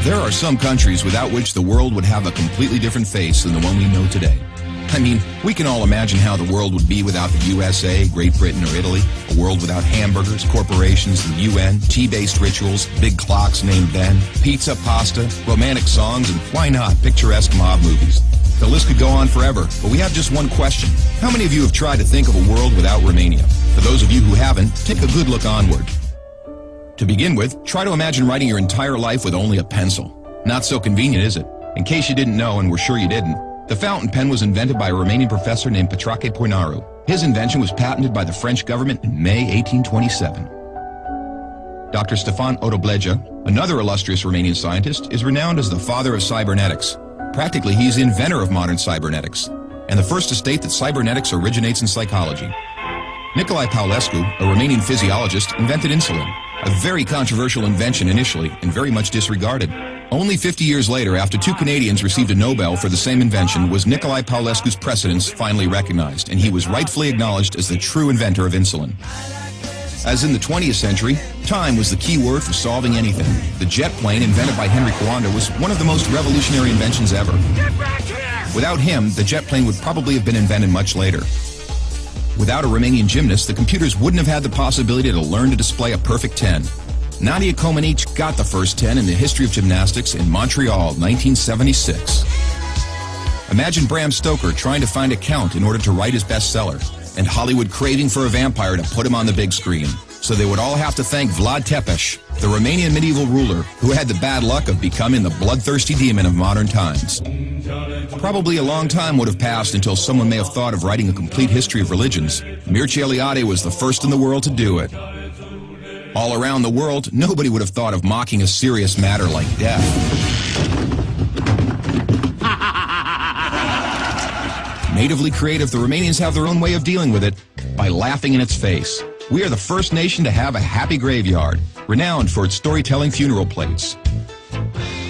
There are some countries without which the world would have a completely different face than the one we know today. I mean, we can all imagine how the world would be without the USA, Great Britain, or Italy. A world without hamburgers, corporations, the UN, tea-based rituals, big clocks named Ben, pizza, pasta, romantic songs, and why not, picturesque mob movies. The list could go on forever, but we have just one question. How many of you have tried to think of a world without Romania? For those of you who haven't, take a good look onward. To begin with, try to imagine writing your entire life with only a pencil. Not so convenient, is it? In case you didn't know, and we're sure you didn't, the fountain pen was invented by a Romanian professor named Petrache Poenaru. His invention was patented by the French government in May 1827. Dr. Stefan Odobleja, another illustrious Romanian scientist, is renowned as the father of cybernetics. Practically, he's the inventor of modern cybernetics, and the first to state that cybernetics originates in psychology. Nicolae Paulescu, a Romanian physiologist, invented insulin, a very controversial invention initially and very much disregarded. Only 50 years later, after two Canadians received a Nobel for the same invention, was Nicolae Paulescu's precedence finally recognized, and he was rightfully acknowledged as the true inventor of insulin. As in the 20th century, time was the key word for solving anything. The jet plane, invented by Henry Coanda, was one of the most revolutionary inventions ever. Without him, the jet plane would probably have been invented much later. Without a Romanian gymnast, the computers wouldn't have had the possibility to learn to display a perfect 10. Nadia Comaneci got the first 10 in the history of gymnastics in Montreal, 1976. Imagine Bram Stoker trying to find a count in order to write his bestseller, and Hollywood craving for a vampire to put him on the big screen. So they would all have to thank Vlad Tepes, the Romanian medieval ruler who had the bad luck of becoming the bloodthirsty demon of modern times. Probably a long time would have passed until someone may have thought of writing a complete history of religions. Mircea Eliade was the first in the world to do it. All around the world, nobody would have thought of mocking a serious matter like death. Natively creative, the Romanians have their own way of dealing with it by laughing in its face. We are the first nation to have a happy graveyard, renowned for its storytelling funeral plates.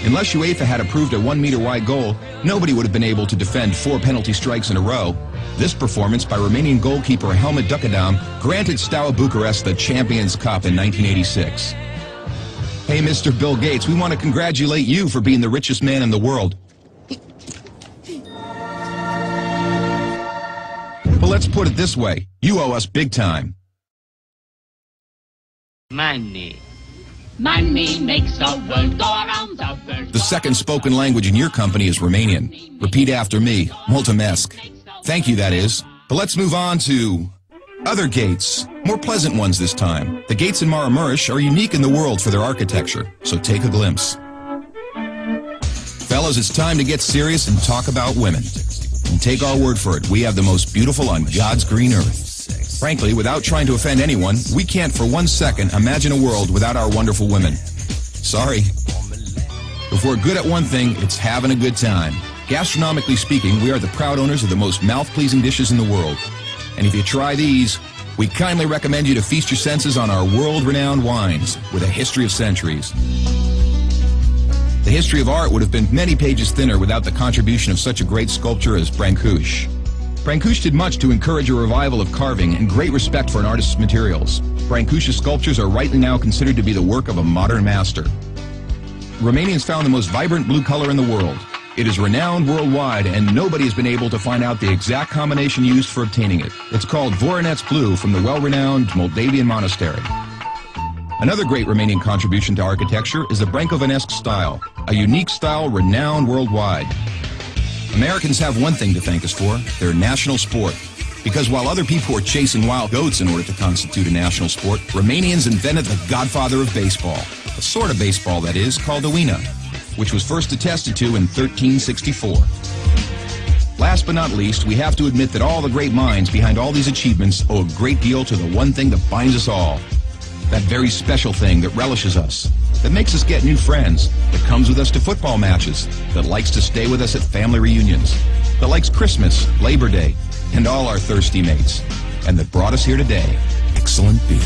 Unless UEFA had approved a 1-meter-wide goal, nobody would have been able to defend 4 penalty strikes in a row. This performance by Romanian goalkeeper Helmut Ducadam granted Steaua Bucharest the Champions Cup in 1986. Hey, Mr. Bill Gates, we want to congratulate you for being the richest man in the world. But let's put it this way, you owe us big time. Money. Money makes the world go around the world. The second spoken language in your company is Romanian. Repeat after me, mulțumesc. Thank you, that is. But let's move on to other gates, more pleasant ones this time. The gates in Maramureș are unique in the world for their architecture, so take a glimpse. Fellas, it's time to get serious and talk about women. And take our word for it, we have the most beautiful on God's green earth. Frankly, without trying to offend anyone, we can't for 1 second imagine a world without our wonderful women. Sorry. If we're good at one thing, it's having a good time. Gastronomically speaking, we are the proud owners of the most mouth-pleasing dishes in the world. And if you try these, we kindly recommend you to feast your senses on our world-renowned wines with a history of centuries. The history of art would have been many pages thinner without the contribution of such a great sculptor as Brancusi. Brancusi did much to encourage a revival of carving and great respect for an artist's materials. Brancusi's sculptures are rightly now considered to be the work of a modern master. Romanians found the most vibrant blue color in the world. It is renowned worldwide, and nobody has been able to find out the exact combination used for obtaining it. It's called Voronezh Blue from the well-renowned Moldavian monastery. Another great Romanian contribution to architecture is the Brâncovenesque style, a unique style renowned worldwide. Americans have one thing to thank us for, their national sport. Because while other people were chasing wild goats in order to constitute a national sport, Romanians invented the godfather of baseball. A sort of baseball, that is, called the Uina, which was first attested to in 1364. Last but not least, we have to admit that all the great minds behind all these achievements owe a great deal to the one thing that binds us all. That very special thing that relishes us, that makes us get new friends, that comes with us to football matches, that likes to stay with us at family reunions, that likes Christmas, Labor Day, and all our thirsty mates, and that brought us here today, excellent beer.